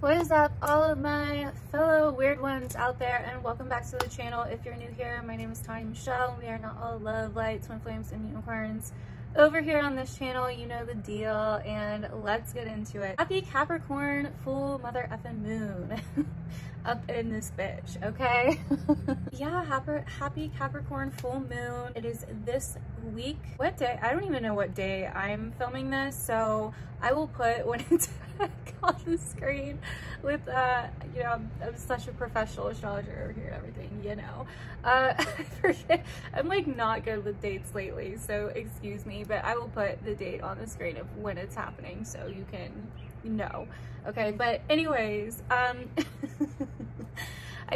What is up, all of my fellow weird ones out there, and welcome back to the channel. If you're new here, my name is Tanya Michelle. We are not all love, light, twin flames, and unicorns. Over here on this channel, you know the deal, and let's get into it. Happy Capricorn full mother effing moon up in this bitch, okay? Yeah, happy Capricorn full moon. It is this week. What day? I don't even know what day I'm filming this, so I will put when it's on the screen with you know, I'm such a professional astrologer over here and everything, you know. I forget, I'm like not good with dates lately, so excuse me, but I will put the date on the screen of when it's happening so you can know, okay? But anyways, I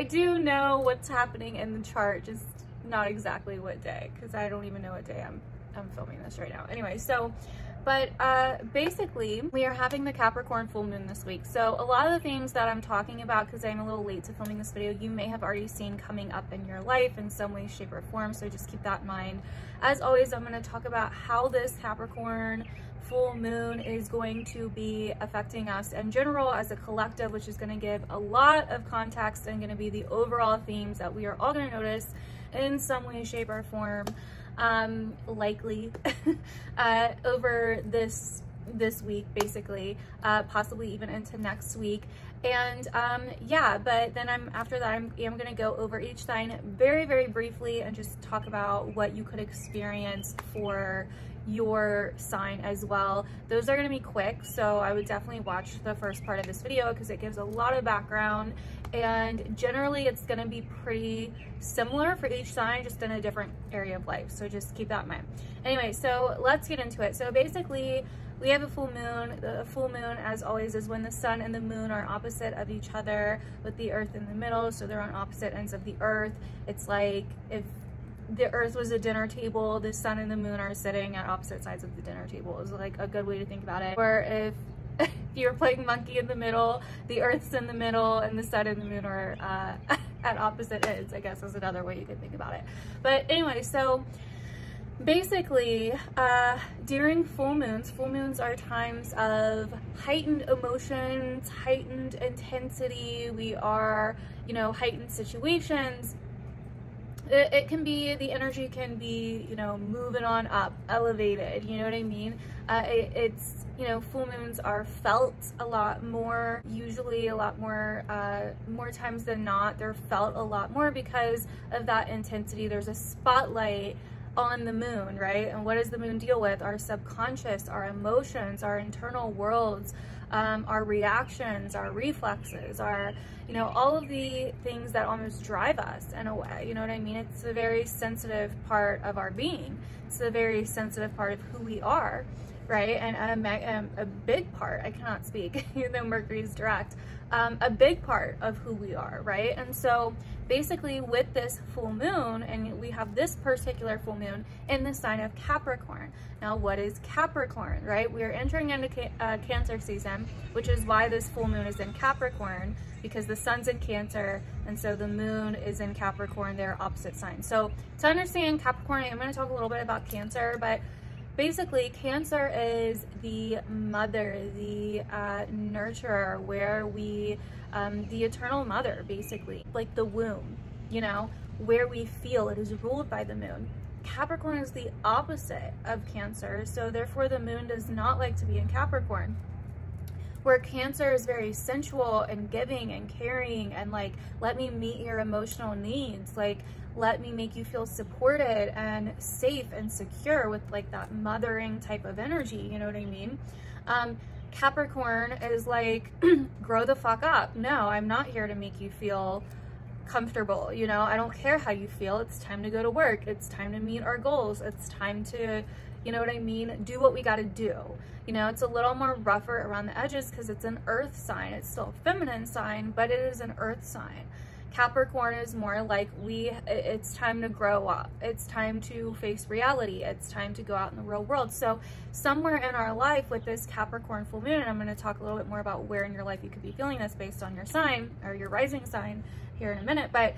do know what's happening in the chart, just not exactly what day, because I don't even know what day I'm filming this right now. Anyway, so but basically we are having the Capricorn full moon this week. So a lot of the themes that I'm talking about, because I'm a little late to filming this video, you may have already seen coming up in your life in some way, shape, or form. So just keep that in mind. As always, I'm going to talk about how this Capricorn full moon is going to be affecting us in general as a collective, which is going to give a lot of context and going to be the overall themes that we are all going to notice in some way, shape, or form, likely over this week, basically, possibly even into next week. And yeah, but then after that I'm going to go over each sign very, very briefly and just talk about what you could experience for your sign as well. Those are going to be quick, so I would definitely watch the first part of this video because it gives a lot of background, and generally it's going to be pretty similar for each sign, just in a different area of life, so just keep that in mind. Anyway, so let's get into it. So basically we have a full moon. The full moon, as always, is when the sun and the moon are opposite of each other with the earth in the middle, so they're on opposite ends of the earth. It's like if the earth was a dinner table, the sun and the moon are sitting at opposite sides of the dinner table, is like a good way to think about it. Or if you're playing monkey in the middle, the earth's in the middle and the sun and the moon are at opposite ends, I guess is another way you could think about it. But anyway, so basically during full moons are times of heightened emotions, heightened intensity. We are, you know, heightened situations. It can be, the energy can be, you know, moving on up, elevated, you know what I mean? It's, you know, full moons are felt a lot more, usually a lot more, more times than not, they're felt a lot more because of that intensity. There's a spotlight on the moon, right? And what does the moon deal with? Our subconscious, our emotions, our internal worlds, our reactions, our reflexes, our, you know, all of the things that almost drive us in a way, you know what I mean? It's a very sensitive part of our being. It's a very sensitive part of who we are, right? And a big part, I cannot speak, even though Mercury's direct, a big part of who we are, right? And so basically with this full moon, and we have this particular full moon in the sign of Capricorn. Now, what is Capricorn, right? We are entering into Cancer season, which is why this full moon is in Capricorn, because the sun's in Cancer, and so the moon is in Capricorn. They're opposite signs. So to understand Capricorn, I'm going to talk a little bit about Cancer, but basically Cancer is the mother, the nurturer, where we, the eternal mother, basically, like the womb, you know, where we feel. It is ruled by the moon. Capricorn is the opposite of Cancer, so therefore the moon does not like to be in Capricorn. Where Cancer is very sensual and giving and caring and like, let me meet your emotional needs, like let me make you feel supported and safe and secure, with like that mothering type of energy, you know what I mean? Capricorn is like, grow the fuck up. No, I'm not here to make you feel comfortable, you know, I don't care how you feel. It's time to go to work. It's time to meet our goals. It's time to, you know what I mean, do what we got to do. You know, it's a little more rougher around the edges because it's an earth sign. It's still a feminine sign, but it is an earth sign. Capricorn is more like it's time to grow up. It's time to face reality. It's time to go out in the real world. So somewhere in our life with this Capricorn full moon, and I'm going to talk a little bit more about where in your life you could be feeling this based on your sign or your rising sign here in a minute, but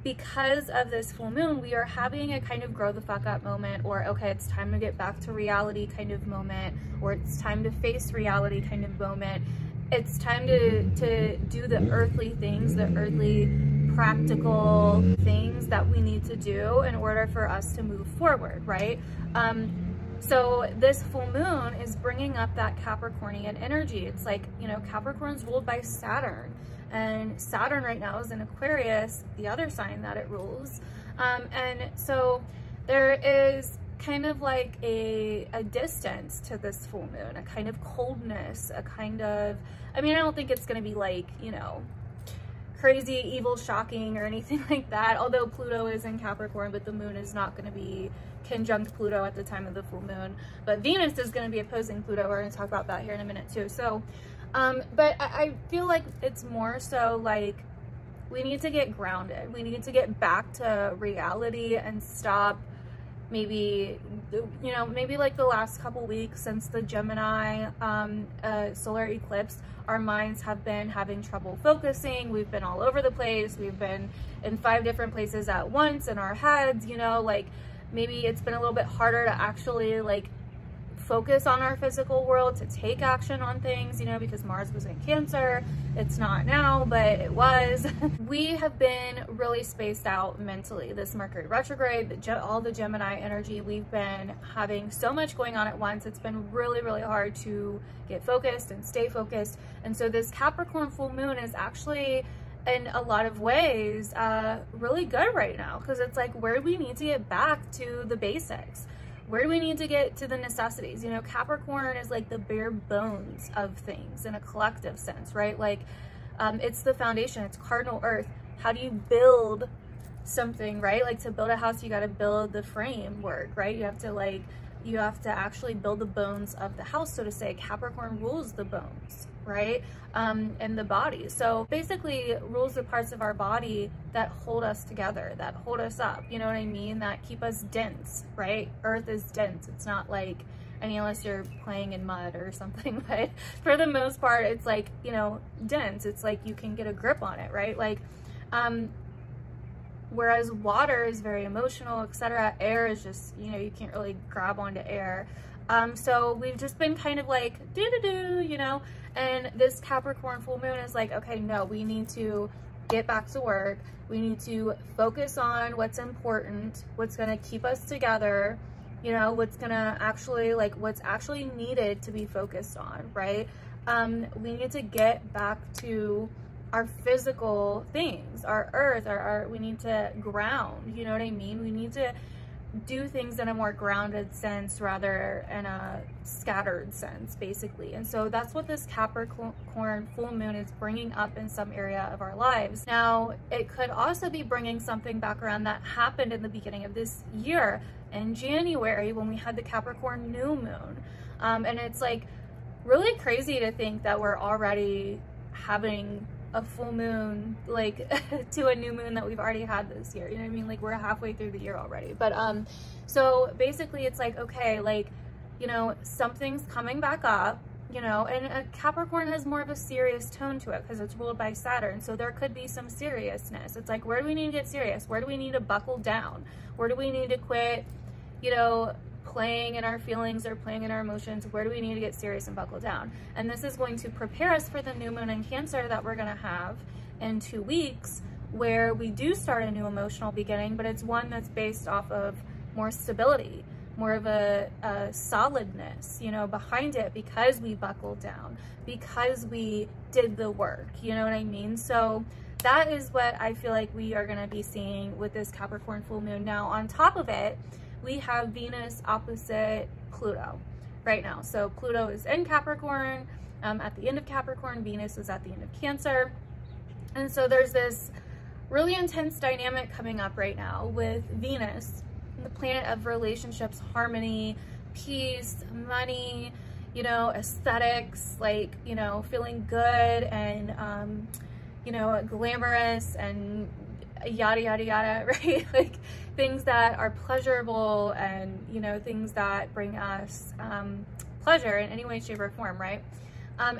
because of this full moon, we are having a kind of grow the fuck up moment, or okay, it's time to get back to reality kind of moment, or it's time to face reality kind of moment. it's time to do the earthly things, the earthly practical things that we need to do in order for us to move forward, right? So this full moon is bringing up that Capricornian energy. It's like, you know, Capricorn's ruled by Saturn, and Saturn right now is in Aquarius, the other sign that it rules. And so there is kind of like a distance to this full moon, a kind of coldness, a kind of, I mean, I don't think it's going to be like, you know, crazy, evil, shocking or anything like that, although Pluto is in Capricorn, but the moon is not going to be conjunct Pluto at the time of the full moon. But Venus is going to be opposing Pluto. We're going to talk about that here in a minute too. So, but I feel like it's more so like we need to get grounded. We need to get back to reality and stop maybe, you know, maybe like the last couple weeks since the Gemini solar eclipse, our minds have been having trouble focusing. We've been all over the place. We've been in 5 different places at once in our heads, you know, like maybe it's been a little bit harder to actually like focus on our physical world, to take action on things, you know, because Mars was in Cancer. It's not now, but it was. We have been really spaced out mentally. This Mercury retrograde, all the Gemini energy, we've been having so much going on at once. It's been really, really hard to get focused and stay focused. And so this Capricorn full moon is actually, in a lot of ways, really good right now, because it's like, where do we need to get back to the basics? Where do we need to get to the necessities? You know, Capricorn is like the bare bones of things in a collective sense, right? Like, it's the foundation, it's cardinal earth. How do you build something, right? Like, to build a house, you got to build the framework, right? You have to actually build the bones of the house, so to say. Capricorn rules the bones, right? And the body. So basically rules the parts of our body that hold us together, that hold us up, you know what I mean? That keep us dense, right? Earth is dense. It's not like, I mean, unless you're playing in mud or something, but for the most part, it's like, you know, dense. It's like you can get a grip on it, right? Like, whereas water is very emotional, etc. Air is just, you know, you can't really grab onto air. So we've just been kind of like you know, and this Capricorn full moon is like, okay, no, we need to get back to work. We need to focus on what's important, what's going to keep us together, you know, what's going to actually, like, what's actually needed to be focused on, right? We need to get back to our physical things, our earth, we need to ground, you know what I mean? We need to do things in a more grounded sense rather in a scattered sense, basically. And so that's what this Capricorn full moon is bringing up in some area of our lives. Now, it could also be bringing something back around that happened in the beginning of this year in January when we had the Capricorn new moon. And it's like really crazy to think that we're already having a full moon, like, to a new moon that we've already had this year, you know what I mean? Like, we're halfway through the year already. But so basically it's like, okay, like, you know, something's coming back up, you know, and Capricorn has more of a serious tone to it because it's ruled by Saturn, so there could be some seriousness. It's like, where do we need to get serious? Where do we need to buckle down? Where do we need to quit, you know, playing in our feelings or playing in our emotions? Where do we need to get serious and buckle down? And this is going to prepare us for the new moon in Cancer that we're going to have in 2 weeks, where we do start a new emotional beginning, but it's one that's based off of more stability, more of a solidness, you know, behind it, because we buckled down, because we did the work, you know what I mean? So that is what I feel like we are going to be seeing with this Capricorn full moon. Now, on top of it, we have Venus opposite Pluto right now. So Pluto is in Capricorn, at the end of Capricorn. Venus is at the end of Cancer. And so there's this really intense dynamic coming up right now with Venus, the planet of relationships, harmony, peace, money, you know, aesthetics, like, you know, feeling good and, you know, glamorous and yada, yada, yada, right? Like, things that are pleasurable and, you know, things that bring us pleasure in any way, shape, or form, right?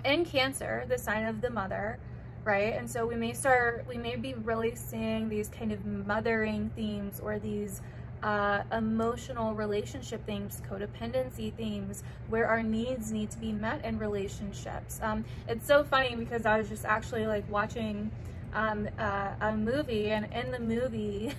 In Cancer, the sign of the mother, right? And so we may be really seeing these kind of mothering themes, or these emotional relationship themes, codependency themes, where our needs need to be met in relationships. It's so funny because I was just actually like watching a movie, and in the movie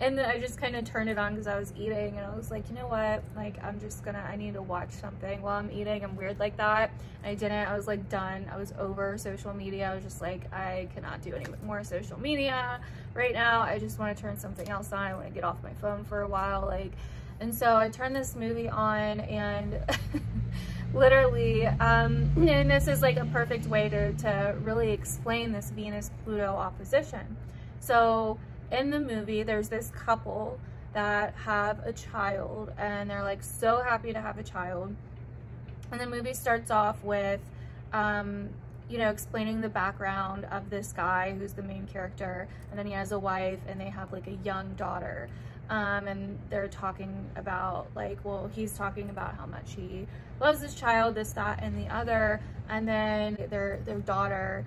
and then I just kind of turned it on because I was eating, and I was like, you know what, like I need to watch something while I'm eating. I'm weird like that. And I didn't. I was like done. I was over social media. I was just like, I cannot do any more social media right now. I just want to turn something else on. I want to get off my phone for a while, like. And so I turned this movie on, and literally, and this is like a perfect way to really explain this Venus-Pluto opposition. So in the movie, there's this couple that have a child, and they're like so happy to have a child. And the movie starts off with, you know, explaining the background of this guy who's the main character, and then he has a wife, and they have like a young daughter. And they're talking about, like, well, he's talking about how much he loves his child, this, that, and the other, and then their daughter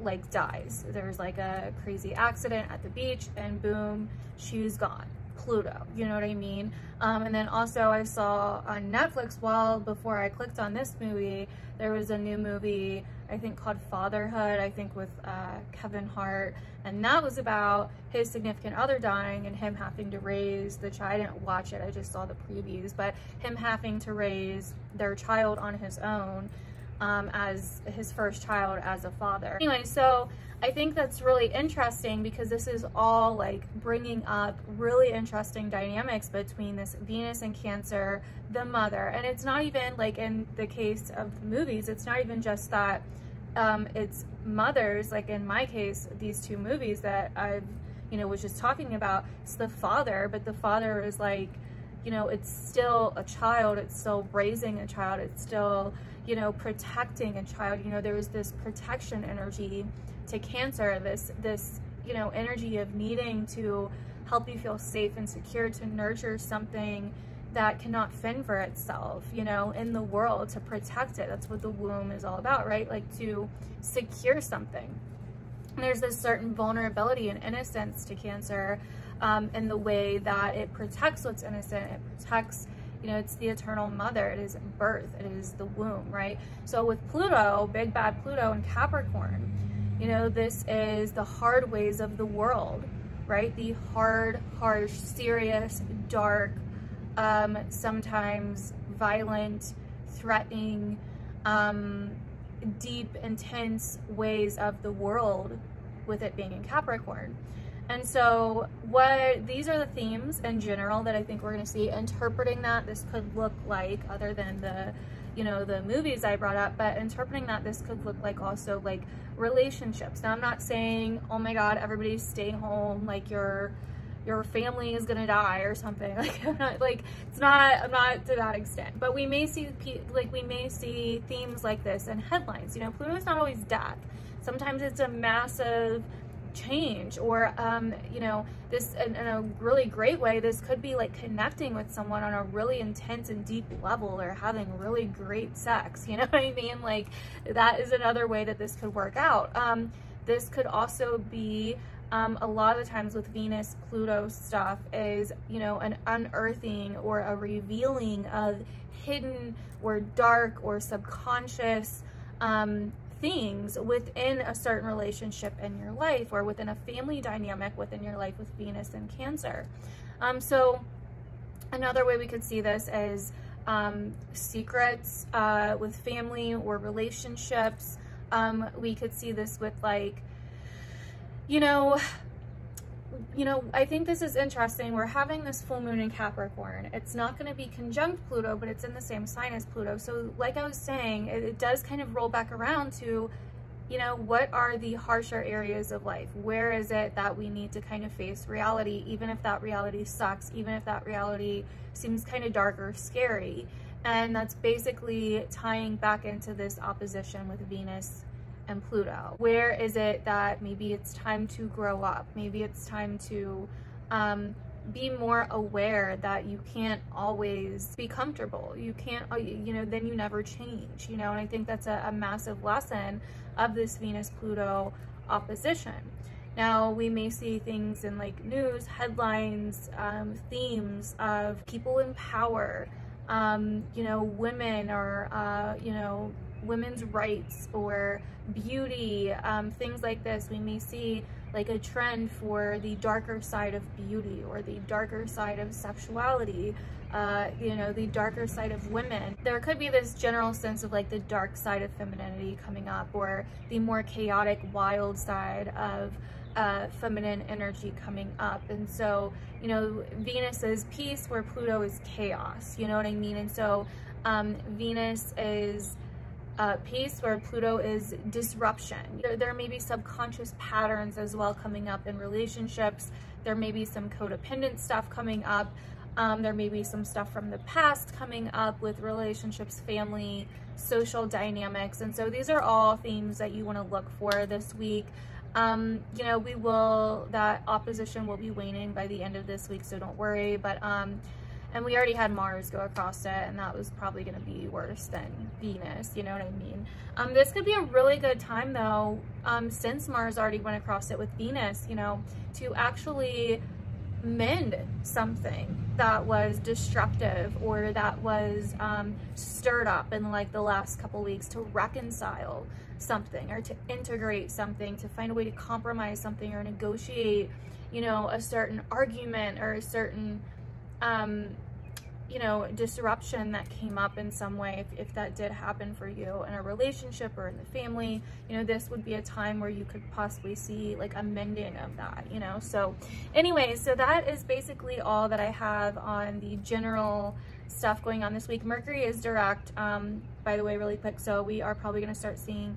like dies. There's like a crazy accident at the beach, and boom, she's gone. Pluto, you know what I mean? And then also I saw on Netflix, before I clicked on this movie, there was a new movie, I think called Fatherhood, I think with Kevin Hart, and that was about his significant other dying and him having to raise the child. I didn't watch it, I just saw the previews, but him having to raise their child on his own as his first child as a father. Anyway, so I think that's really interesting because this is all like bringing up really interesting dynamics between this Venus and Cancer, the mother. And it's not even like in the case of the movies, it's not even just that it's mothers, like in my case, these two movies that I've, you know, was just talking about, it's the father, but the father is like, you know, it's still a child, it's still raising a child, it's still, you know, protecting a child. You know, there was this protection energy to Cancer, this you know, energy of needing to help you feel safe and secure, to nurture something that cannot fend for itself, you know, in the world, to protect it. That's what the womb is all about, right? Like to secure something. And there's this certain vulnerability and innocence to Cancer in the way that it protects what's innocent. It protects, you know, it's the eternal mother. It is birth. It is the womb, right? So with Pluto, big bad Pluto in Capricorn, you know, this is the hard ways of the world, right? The hard, harsh, serious, dark, sometimes violent, threatening, deep, intense ways of the world, with it being in Capricorn. And so these are the themes in general that I think we're going to see. Interpreting that this could look like, other than the, you know, the movies I brought up, but interpreting that this could look like also like relationships. Now I'm not saying, oh my God, everybody stay home, like your family is gonna die or something. Like I'm not to that extent, but we may see themes like this in headlines. You know, Pluto's not always death. Sometimes it's a massive change, or you know, this in a really great way, this could be like connecting with someone on a really intense and deep level, or having really great sex, you know what I mean? Like that is another way that this could work out. This could also be a lot of the times with Venus Pluto stuff is, you know, an unearthing or a revealing of hidden or dark or subconscious things within a certain relationship in your life, or within a family dynamic within your life with Venus and Cancer. So another way we could see this is secrets with family or relationships. We could see this with like, you know, I think this is interesting. We're having this full moon in Capricorn. It's not going to be conjunct Pluto, but it's in the same sign as Pluto. So like I was saying, it does kind of roll back around to, you know, what are the harsher areas of life? Where is it that we need to kind of face reality, even if that reality sucks, even if that reality seems kind of dark or scary? And that's basically tying back into this opposition with Venus and Pluto. Where is it that maybe it's time to grow up? Maybe it's time to be more aware that you can't always be comfortable. You can't, you know, then you never change, you know? And I think that's a massive lesson of this Venus-Pluto opposition. Now we may see things in like news, headlines, themes of people in power, you know, women, or, you know, women's rights or beauty, things like this. We may see like a trend for the darker side of beauty or the darker side of sexuality, you know, the darker side of women. There could be this general sense of like the dark side of femininity coming up, or the more chaotic, wild side of feminine energy coming up. And so, you know, Venus is peace where Pluto is chaos, you know what I mean? And so Venus is peace where Pluto is disruption. There may be subconscious patterns as well coming up in relationships. There may be some codependent stuff coming up. There may be some stuff from the past coming up with relationships, family, social dynamics. And so these are all themes that you want to look for this week. You know, that opposition will be waning by the end of this week, so don't worry. But and we already had Mars go across it, and that was probably going to be worse than Venus, you know what I mean? This could be a really good time though, since Mars already went across it with Venus, you know, to actually mend something that was destructive or that was stirred up in like the last couple weeks, to reconcile something or to integrate something, to find a way to compromise something or negotiate, you know, a certain argument or a certain you know, disruption that came up in some way. If that did happen for you in a relationship or in the family, you know, this would be a time where you could possibly see like a mending of that, you know. So anyway, so that is basically all that I have on the general stuff going on this week. Mercury is direct, by the way, really quick, so we are probably going to start seeing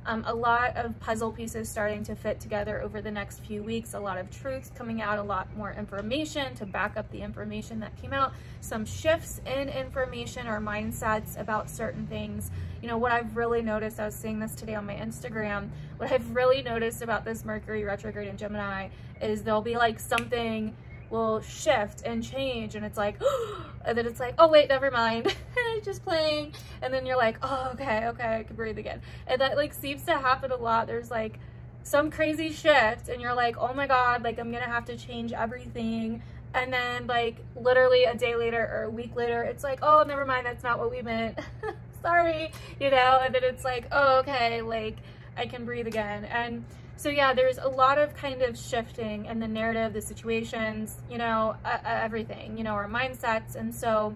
a lot of puzzle pieces starting to fit together over the next few weeks, a lot of truths coming out, a lot more information to back up the information that came out, some shifts in information or mindsets about certain things. You know, what I've really noticed, I was saying this today on my Instagram, what I've really noticed about this Mercury retrograde in Gemini is there'll be like something will shift and change, and it's like, and then it's like, oh wait, never mind, just playing, and then you're like, oh okay, I can breathe again. And that like seems to happen a lot. There's like some crazy shift and you're like, oh my god, like I'm gonna have to change everything, and then like literally a day later or a week later it's like, oh never mind, that's not what we meant. Sorry, you know. And then it's like, oh okay, like I can breathe again. And so yeah, there's a lot of kind of shifting in the narrative, the situations, you know, everything, you know, our mindsets. And so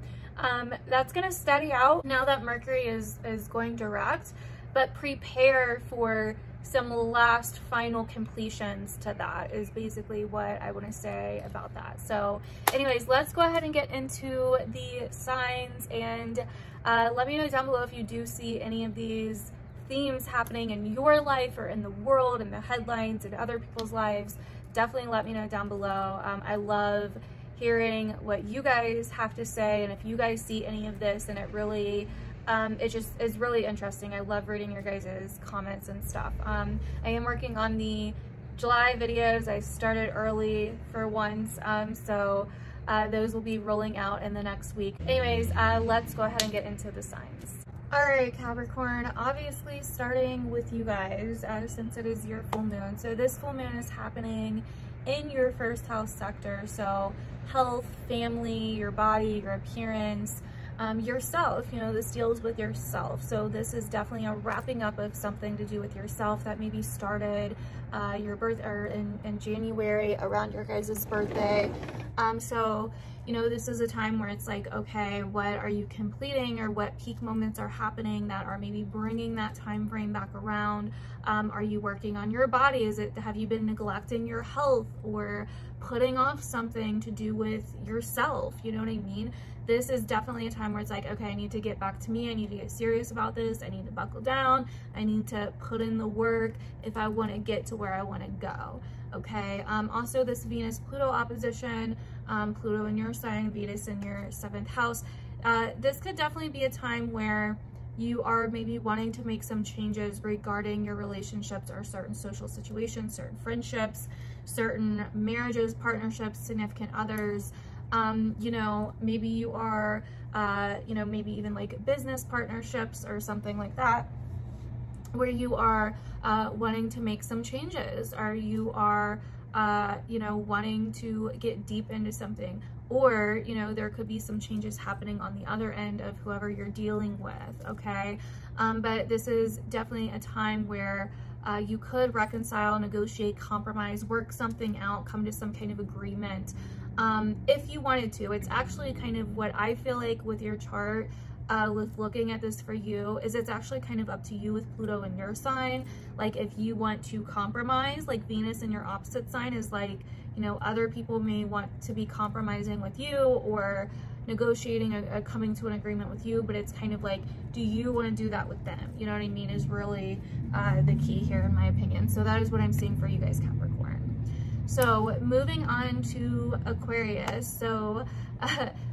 that's going to steady out now that Mercury is going direct, but prepare for some last final completions to that is basically what I want to say about that. So anyways, let's go ahead and get into the signs, and let me know down below if you do see any of these themes happening in your life or in the world, in the headlines, in other people's lives. Definitely let me know down below. I love hearing what you guys have to say, and if you guys see any of this, and it really it just is really interesting. I love reading your guys' comments and stuff. I am working on the July videos. I started early for once, so those will be rolling out in the next week. Anyways, let's go ahead and get into the signs. All right, Capricorn, obviously starting with you guys, since it is your full moon. So this full moon is happening in your first house sector. So health, family, your body, your appearance, yourself, you know, this deals with yourself. So this is definitely a wrapping up of something to do with yourself that maybe started your birth or in January around your guys' birthday. So you know, this is a time where it's like, okay, what are you completing, or what peak moments are happening that are maybe bringing that time frame back around? Are you working on your body? Have you been neglecting your health or putting off something to do with yourself? You know what I mean? This is definitely a time where it's like, okay, I need to get back to me. I need to get serious about this. I need to buckle down. I need to put in the work if I want to get to where I want to go. Okay. Also this Venus-Pluto opposition, Pluto in your sign, Venus in your 7th house. This could definitely be a time where you are maybe wanting to make some changes regarding your relationships or certain social situations, certain friendships, certain marriages, partnerships, significant others. You know, maybe you are, you know, maybe even like business partnerships or something like that. where you are wanting to make some changes, or you are, you know, wanting to get deep into something, or, you know, there could be some changes happening on the other end of whoever you're dealing with, okay? But this is definitely a time where you could reconcile, negotiate, compromise, work something out, come to some kind of agreement if you wanted to. It's actually kind of what I feel like with your chart, with looking at this for you, is it's actually kind of up to you with Pluto in your sign. Like if you want to compromise, like Venus in your opposite sign is like, you know, other people may want to be compromising with you or negotiating coming to an agreement with you, but it's kind of like, do you want to do that with them? You know what I mean, is really the key here in my opinion. So that is what I'm seeing for you guys, Capricorn. So moving on to Aquarius. So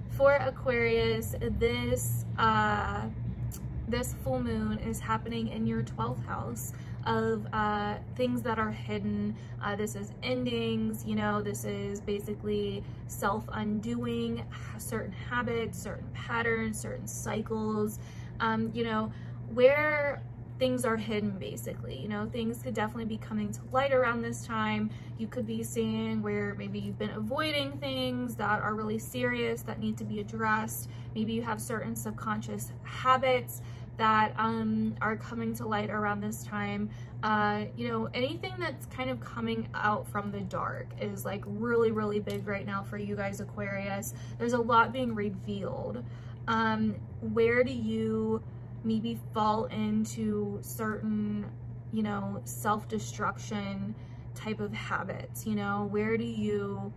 for Aquarius, this full moon is happening in your 12th house of things that are hidden. This is endings, you know, this is basically self-undoing certain habits, certain patterns, certain cycles, you know, where things are hidden basically. You know, things could definitely be coming to light around this time. You could be seeing where maybe you've been avoiding things that are really serious that need to be addressed. Maybe you have certain subconscious habits that are coming to light around this time. You know, anything that's kind of coming out from the dark is like really, really big right now for you guys, Aquarius. There's a lot being revealed. Where do you maybe fall into certain, you know, self-destruction type of habits? You know, where do you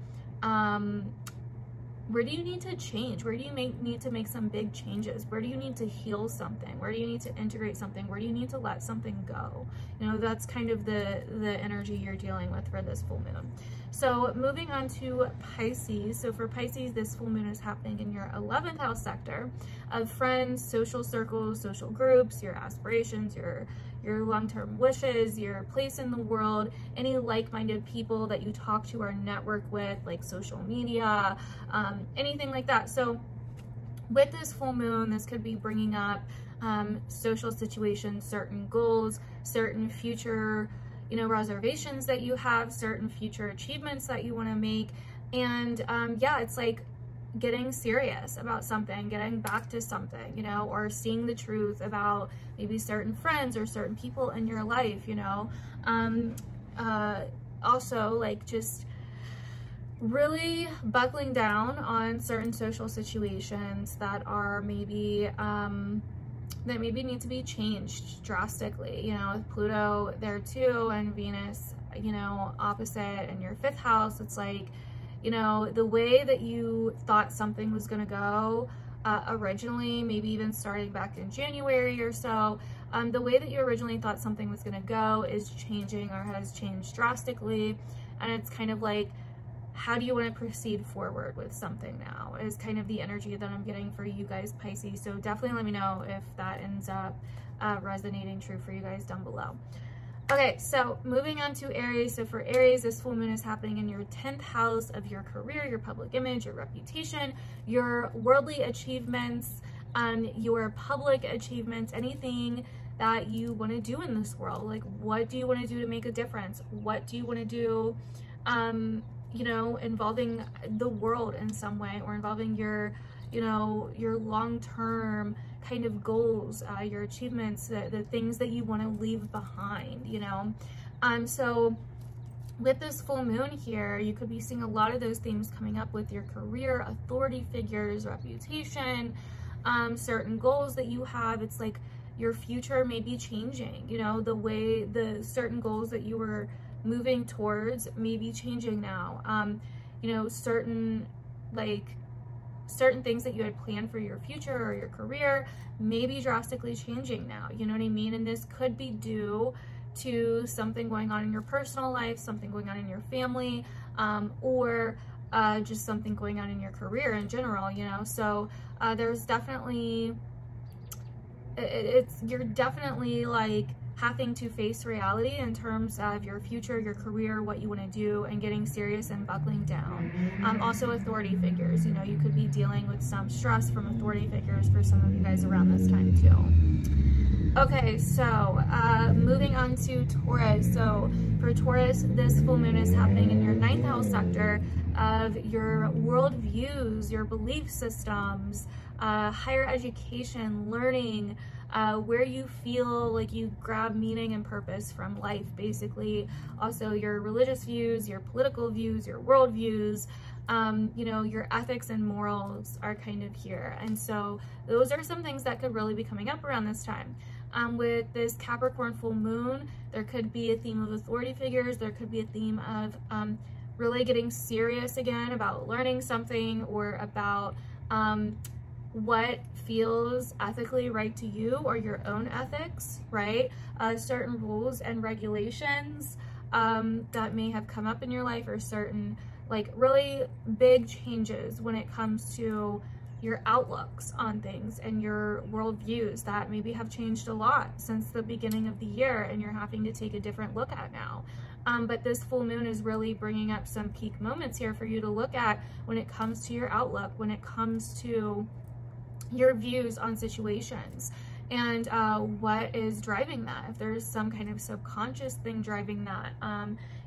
need to change? Where do you need to make some big changes? Where do you need to heal something? Where do you need to integrate something? Where do you need to let something go? You know, that's kind of the energy you're dealing with for this full moon. So moving on to Pisces. So for Pisces, this full moon is happening in your 11th house sector of friends, social circles, social groups, your aspirations, your long-term wishes, your place in the world, any like-minded people that you talk to or network with, like social media, anything like that. So with this full moon, this could be bringing up social situations, certain goals, certain future, you know, reservations that you have, certain future achievements that you want to make. And yeah, it's like getting serious about something, getting back to something, you know, or seeing the truth about maybe certain friends or certain people in your life, you know. Also, like, just really buckling down on certain social situations that are maybe that maybe need to be changed drastically, you know, with Pluto there too, and Venus, you know, opposite in your 5th house. It's like, you know, the way that you thought something was going to go originally, maybe even starting back in January or so, the way that you originally thought something was going to go is changing or has changed drastically. And it's kind of like, how do you want to proceed forward with something now is kind of the energy that I'm getting for you guys, Pisces. So definitely let me know if that ends up resonating true for you guys down below. Okay, so moving on to Aries. So for Aries, this full moon is happening in your 10th house of your career, your public image, your reputation, your worldly achievements, your public achievements, anything that you want to do in this world. Like, what do you want to do to make a difference? What do you want to do, you know, involving the world in some way, or involving your, you know, your long-term kind of goals, your achievements, the things that you want to leave behind, you know. So with this full moon here, you could be seeing a lot of those themes coming up with your career, authority figures, reputation, certain goals that you have. It's like your future may be changing, you know, the way the certain goals that you were moving towards may be changing now. You know, certain things that you had planned for your future or your career may be drastically changing now, you know what I mean? And this could be due to something going on in your personal life, something going on in your family, or just something going on in your career in general, you know. So there's definitely, you're definitely like having to face reality in terms of your future, your career, what you want to do, and getting serious and buckling down. Also authority figures, you know, you could be dealing with some stress from authority figures for some of you guys around this time too. Okay, so moving on to Taurus. So for Taurus, this full moon is happening in your 9th house sector of your world views, your belief systems, higher education, learning, where you feel like you grab meaning and purpose from life, basically. Also your religious views, your political views, your world views, you know, your ethics and morals are kind of here. And so those are some things that could really be coming up around this time. With this Capricorn full moon, there could be a theme of authority figures. There could be a theme of really getting serious again about learning something, or about what feels ethically right to you, or your own ethics, right? Certain rules and regulations that may have come up in your life, or certain like really big changes when it comes to your outlooks on things and your worldviews that maybe have changed a lot since the beginning of the year, and you're having to take a different look at now. But this full moon is really bringing up some peak moments here for you to look at when it comes to your outlook, when it comes to your views on situations, and what is driving that. If there's some kind of subconscious thing driving that,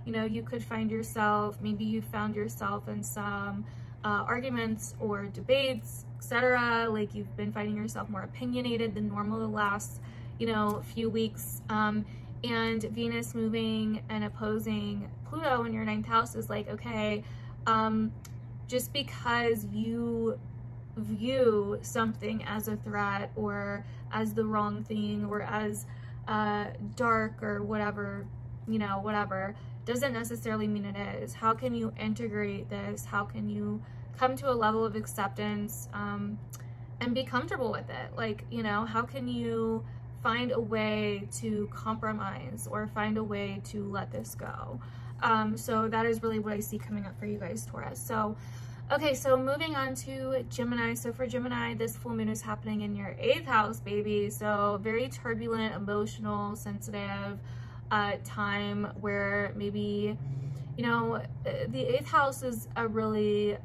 you know, you could find yourself, maybe you found yourself in some arguments or debates, etc. Like you've been finding yourself more opinionated than normal the last, you know, few weeks. And Venus moving and opposing Pluto in your 9th house is like, okay, just because you view something as a threat, or as the wrong thing, or as dark, or whatever, you know, whatever, doesn't necessarily mean it is. How can you integrate this? How can you come to a level of acceptance and be comfortable with it? Like, you know, how can you find a way to compromise, or find a way to let this go? So that is really what I see coming up for you guys, Taurus. So okay, so moving on to Gemini. So for Gemini, this full moon is happening in your 8th house, baby. So very turbulent, emotional, sensitive time, where maybe, you know, the 8th house is a really,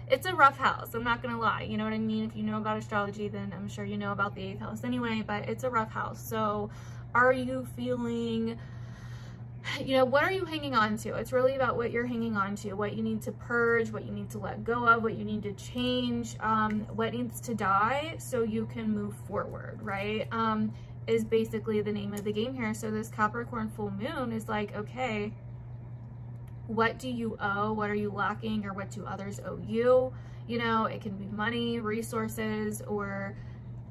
it's a rough house. I'm not gonna lie. You know what I mean? If you know about astrology, then I'm sure you know about the 8th house anyway, but it's a rough house. So are you feeling, you know, what are you hanging on to? It's really about what you're hanging on to, what you need to purge, what you need to let go of, what you need to change, what needs to die so you can move forward, right? Is basically the name of the game here. So this Capricorn full moon is like, okay, what do you owe? What are you lacking, or what do others owe you? You know, it can be money, resources, or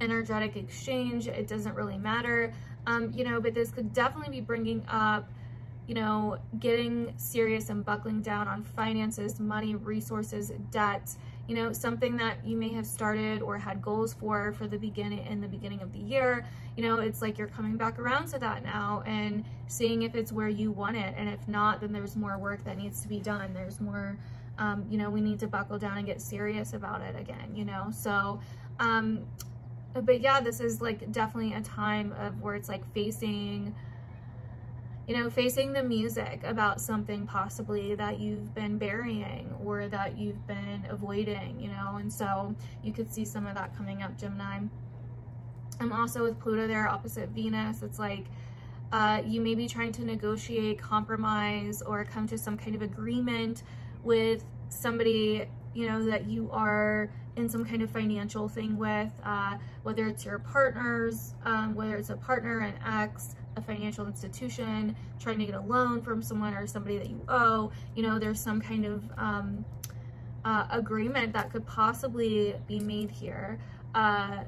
energetic exchange. It doesn't really matter. You know, but this could definitely be bringing up, you know, getting serious and buckling down on finances, money, resources, debt, you know, something that you may have started or had goals for the beginning, in the beginning of the year. You know, it's like you're coming back around to that now and seeing if it's where you want it. And if not, then there's more work that needs to be done. There's more, you know, we need to buckle down and get serious about it again, you know? So, but yeah, this is like definitely a time of where it's like facing, you know, facing the music about something possibly that you've been burying, or that you've been avoiding, you know? And so you could see some of that coming up, Gemini. Also with Pluto there opposite Venus, it's like you may be trying to negotiate, compromise, or come to some kind of agreement with somebody, you know, that you are in some kind of financial thing with, whether it's your partners, whether it's a partner, an ex, a financial institution, trying to get a loan from someone or somebody that you owe. You know, there's some kind of agreement that could possibly be made here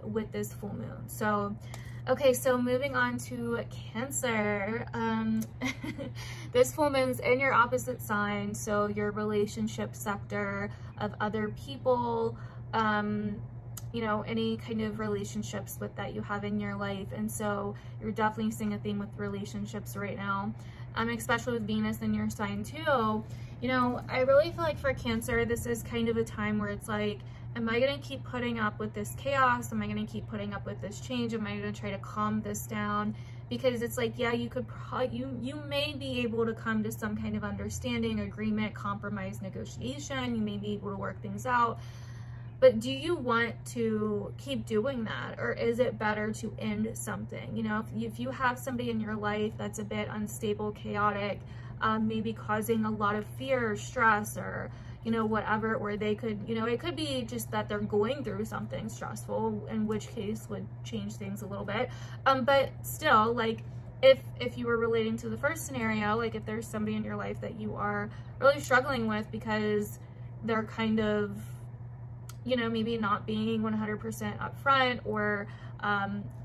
with this full moon. So okay, so moving on to Cancer. This full moon's in your opposite sign, so your relationship sector of other people, you know, any kind of relationships with that you have in your life. And so you're definitely seeing a theme with relationships right now, especially with Venus in your sign too. You know, I really feel like for Cancer, this is kind of a time where it's like, am I going to keep putting up with this chaos? Am I going to keep putting up with this change? Am I going to try to calm this down? Because it's like, yeah, you could you may be able to come to some kind of understanding, agreement, compromise, negotiation. You may be able to work things out. But do you want to keep doing that, or is it better to end something? You know, if you have somebody in your life that's a bit unstable, chaotic, maybe causing a lot of fear or stress, or, you know, whatever, or they could, you know, it could be just that they're going through something stressful, in which case would change things a little bit. But still, like, if you were relating to the first scenario, like if there's somebody in your life that you are really struggling with because they're kind of, you know, maybe not being 100% upfront, or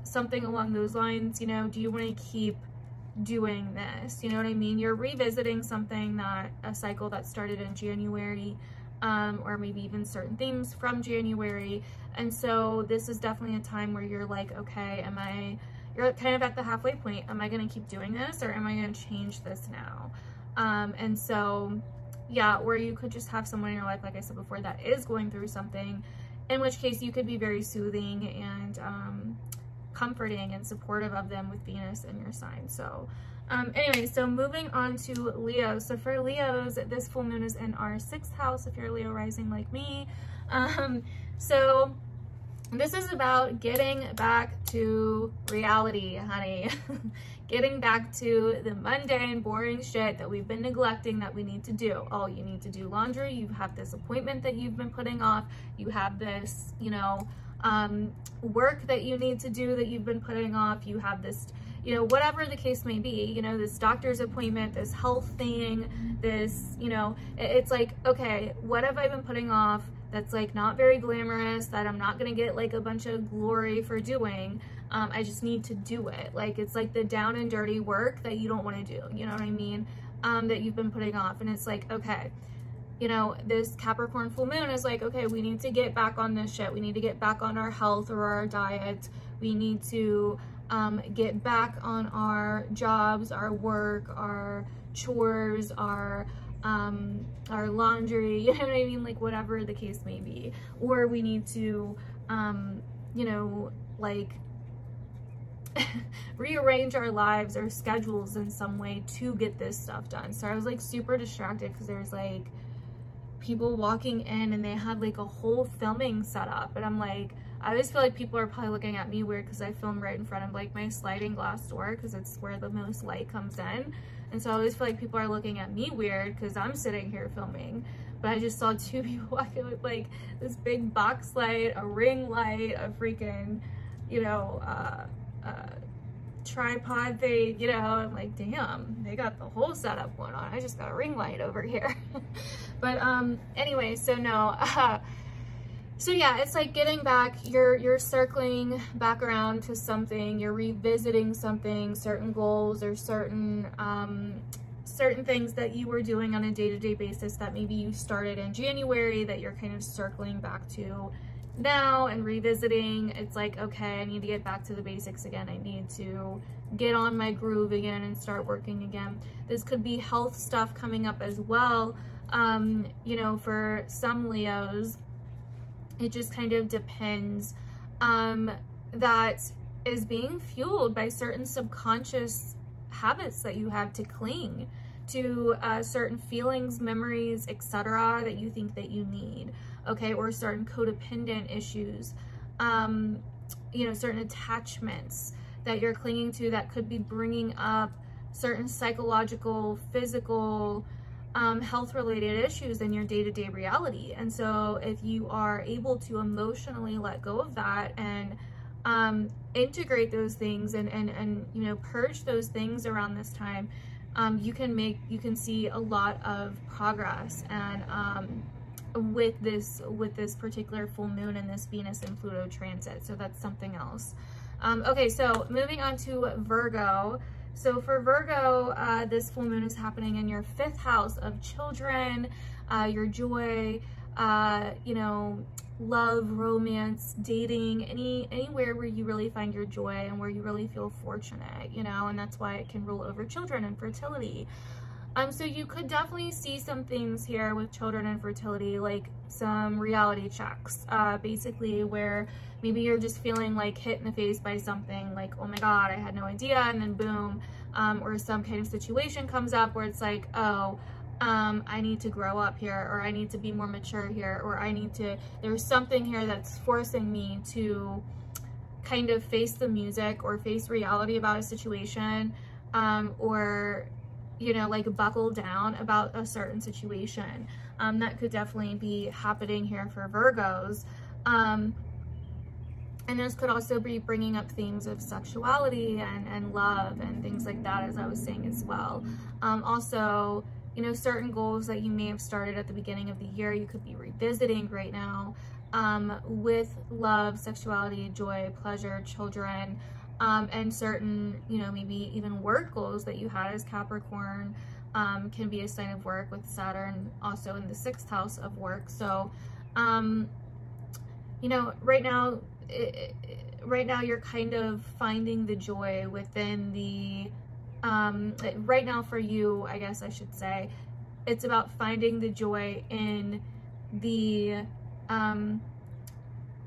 something along those lines, you know, do you want to keep doing this? You know what I mean? You're revisiting something, that a cycle that started in January, or maybe even certain themes from January. And so this is definitely a time where you're like, okay, you're kind of at the halfway point. Am I going to keep doing this, or am I going to change this now? And so, yeah, or you could just have someone in your life, like I said before, that is going through something, in which case you could be very soothing and comforting and supportive of them with Venus in your sign. So anyway, so moving on to Leo. So for Leos, this full moon is in our 6th house, if you're a Leo rising like me. So this is about getting back to reality, honey. Getting back to the mundane, boring shit that we've been neglecting, that we need to do. Oh, you need to do laundry. You have this appointment that you've been putting off. You have this, you know, work that you need to do that you've been putting off. You have this, you know, whatever the case may be, you know, this doctor's appointment, this health thing, this, you know, it's like, okay, what have I been putting off that's like not very glamorous, that I'm not gonna get like a bunch of glory for doing? I just need to do it. Like, it's like the down and dirty work that you don't want to do, you know what I mean? That you've been putting off. And it's like, okay, you know, this Capricorn full moon is like, okay, we need to get back on this shit. We need to get back on our health or our diet. We need to get back on our jobs, our work, our chores, our laundry, you know what I mean? Like, whatever the case may be. Or we need to, you know, like, rearrange our lives or schedules in some way to get this stuff done. So I was like super distracted because there's like people walking in and they had like a whole filming set up, and I'm like, I always feel like people are probably looking at me weird because I film right in front of like my sliding glass door, because it's where the most light comes in. And so I always feel like people are looking at me weird because I'm sitting here filming. But I just saw 2 people walking with like this big box light, a ring light, a freaking, you know, tripod thing, you know. I'm like, damn, they got the whole setup going on. I just got a ring light over here. But anyway, so no, so yeah, it's like getting back, you're circling back around to something, you're revisiting something, certain goals or certain things that you were doing on a day-to-day basis that maybe you started in January that you're kind of circling back to now and revisiting. It's like, okay, I need to get back to the basics again. I need to get on my groove again and start working again. This could be health stuff coming up as well. You know, for some Leos, it just kind of depends. That is being fueled by certain subconscious habits that you have to cling to, certain feelings, memories, etc. that you think that you need, okay, or certain codependent issues, you know, certain attachments that you're clinging to that could be bringing up certain psychological, physical, health-related issues in your day-to-day reality. And so if you are able to emotionally let go of that and integrate those things and you know, purge those things around this time, you can see a lot of progress. And with this particular full moon and this Venus and Pluto transit. So that's something else. Okay, so moving on to Virgo. So for Virgo, this full moon is happening in your 5th house of children, your joy, you know, love, romance, dating, anywhere where you really find your joy and where you really feel fortunate, you know, and that's why it can rule over children and fertility. So you could definitely see some things here with children and fertility, like some reality checks, basically where maybe you're just feeling like hit in the face by something like, oh my God, I had no idea. And then boom, or some kind of situation comes up where it's like, oh, I need to grow up here, or I need to be more mature here, or there's something here that's forcing me to kind of face the music or face reality about a situation, or, you know, like buckle down about a certain situation. That could definitely be happening here for Virgos. And this could also be bringing up themes of sexuality and love and things like that, as I was saying as well. Also, you know, certain goals that you may have started at the beginning of the year, you could be revisiting right now, with love, sexuality, joy, pleasure, children, and certain, you know, maybe even work goals that you had as Capricorn, can be a sign of work with Saturn also in the 6th house of work. So, you know, right now you're kind of finding the joy within the, right now for you, I guess I should say, it's about finding the joy in the,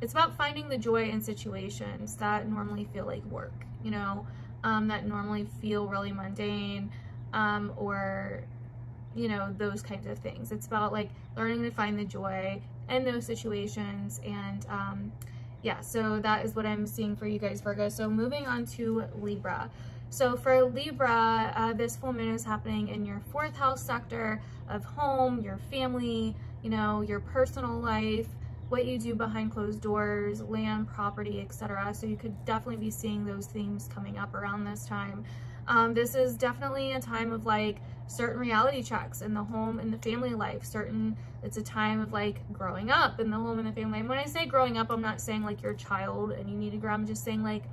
it's about finding the joy in situations that normally feel like work, you know, that normally feel really mundane, or, you know, those kinds of things. It's about like learning to find the joy in those situations. And yeah, so that is what I'm seeing for you guys, Virgo. So moving on to Libra. So for Libra, this full moon is happening in your 4th house sector of home, your family, you know, your personal life, what you do behind closed doors, land, property, etc. So you could definitely be seeing those themes coming up around this time. This is definitely a time of like certain reality checks in the home and the family life. It's a time of like growing up in the home and the family. And when I say growing up, I'm not saying like you're a child and you need to grow. I'm just saying like,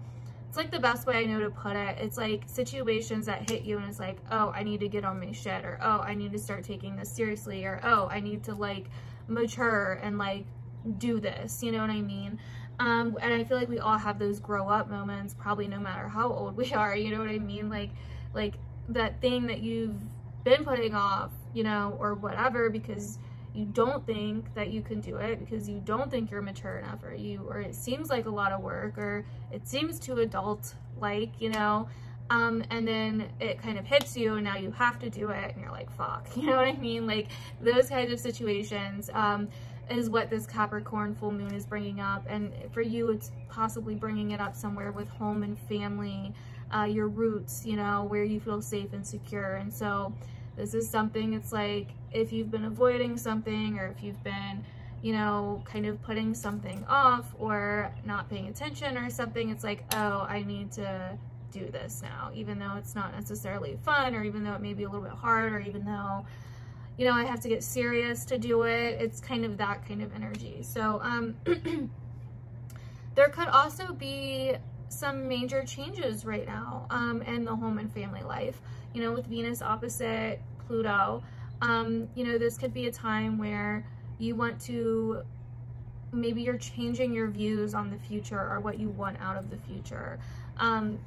it's like the best way I know to put it. It's like situations that hit you and it's like, oh, I need to get on my shit, or oh, I need to start taking this seriously, or oh, I need to like mature and like do this, you know what I mean? And I feel like we all have those grow up moments, probably no matter how old we are, you know what I mean? Like that thing that you've been putting off, you know, or whatever, because you don't think that you can do it, because you don't think you're mature enough, or it seems like a lot of work, or it seems too adult like, you know, and then it kind of hits you and now you have to do it and you're like, fuck, you know what I mean? Like those kinds of situations, is what this Capricorn full moon is bringing up. And for you, it's possibly bringing it up somewhere with home and family, your roots, you know, where you feel safe and secure. And so this is something, it's like if you've been avoiding something, or if you've been, you know, kind of putting something off or not paying attention or something, it's like, oh, I need to do this now, even though it's not necessarily fun, or even though it may be a little bit hard, or even though, you know, I have to get serious to do it. It's kind of that kind of energy. So there could also be some major changes right now in the home and family life, you know, with Venus opposite Pluto. You know, this could be a time where you want to, maybe you're changing your views on the future, or what you want out of the future,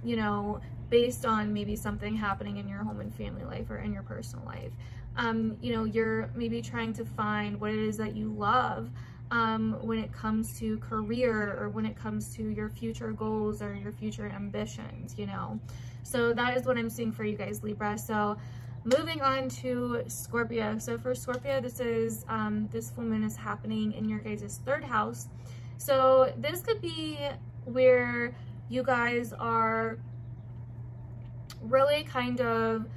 you know, based on maybe something happening in your home and family life or in your personal life. You know, you're maybe trying to find what it is that you love when it comes to career, or when it comes to your future goals or your future ambitions, you know. So that is what I'm seeing for you guys, Libra. So moving on to Scorpio. So for Scorpio, this is this full moon is happening in your guys' 3rd house. So this could be where you guys are really kind of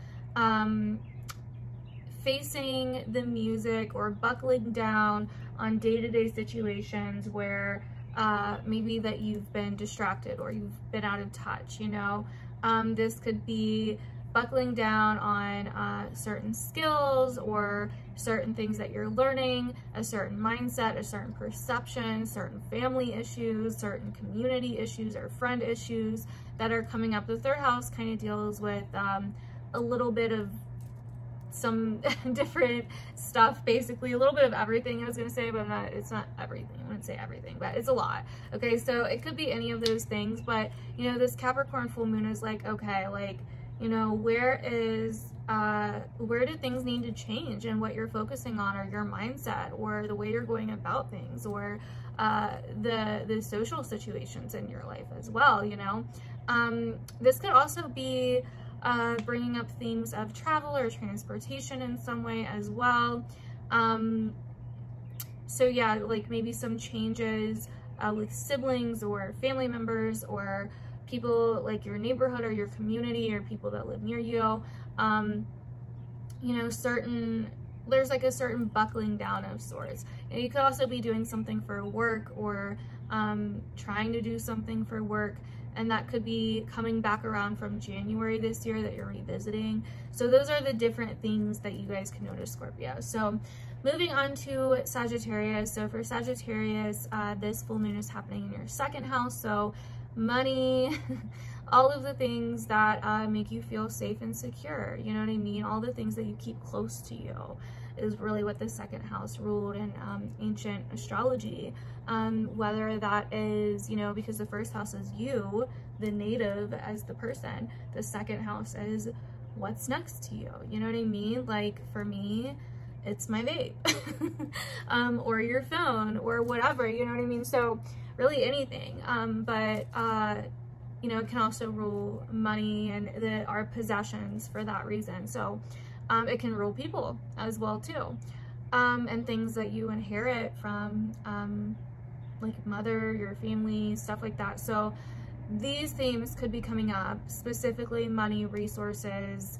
facing the music, or buckling down on day-to-day situations where maybe that you've been distracted, or you've been out of touch, you know. This could be buckling down on certain skills, or certain things that you're learning, a certain mindset, a certain perception, certain family issues, certain community issues, or friend issues that are coming up. The 3rd house kind of deals with a little bit of some different stuff, basically a little bit of everything, I was gonna say, but it's not everything. I wouldn't say everything, but it's a lot. Okay, so it could be any of those things, but you know, this Capricorn full moon is like, okay, like, you know, where do things need to change, and what you're focusing on, or your mindset, or the way you're going about things, or the social situations in your life as well, you know. This could also be bringing up themes of travel or transportation in some way as well. So yeah, like maybe some changes with siblings or family members or people like your neighborhood or your community or people that live near you. You know, there's like a certain buckling down of sorts. And you could also be doing something for work or trying to do something for work, and that could be coming back around from January this year that you're revisiting. So those are the different things that you guys can notice, Scorpio. So moving on to Sagittarius. So for Sagittarius, this full moon is happening in your second house. So money, all of the things that make you feel safe and secure, you know what I mean? All the things that you keep close to you is really what the second house ruled in ancient astrology. Whether that is, you know, because the first house is you, the native, as the person, the second house is what's next to you, you know what I mean? Like for me, it's my vape or your phone or whatever, you know what I mean? So really anything, but you know, it can also rule money and our possessions for that reason. So it can rule people as well too, and things that you inherit from like mother, your family, stuff like that. So these themes could be coming up, specifically money, resources,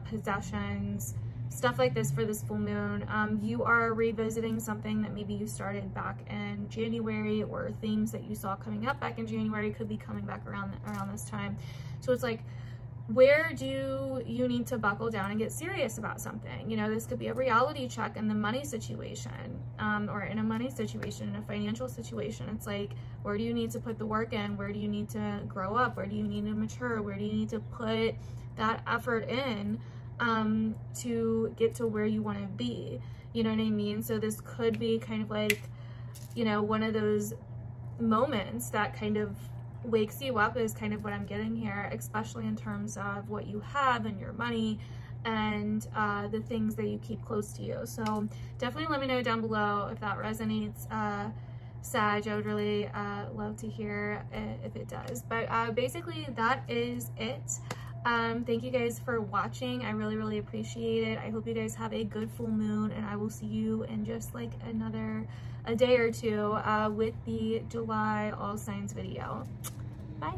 possessions, stuff like this for this full moon. You are revisiting something that maybe you started back in January, or themes that you saw coming up back in January could be coming back around this time. So it's like, where do you need to buckle down and get serious about something? You know, this could be a reality check in the money situation, or in a money situation, in a financial situation. It's like, where do you need to put the work in? Where do you need to grow up? Where do you need to mature? Where do you need to put that effort in to get to where you want to be? You know what I mean? So this could be kind of like, you know, one of those moments that kind of wakes you up, is kind of what I'm getting here, especially in terms of what you have and your money and the things that you keep close to you. So definitely let me know down below if that resonates, Sag. I would really love to hear if it does. But basically that is it. Thank you guys for watching. I really appreciate it. I hope you guys have a good full moon, and I will see you in just like a day or two with the July all signs video. Bye.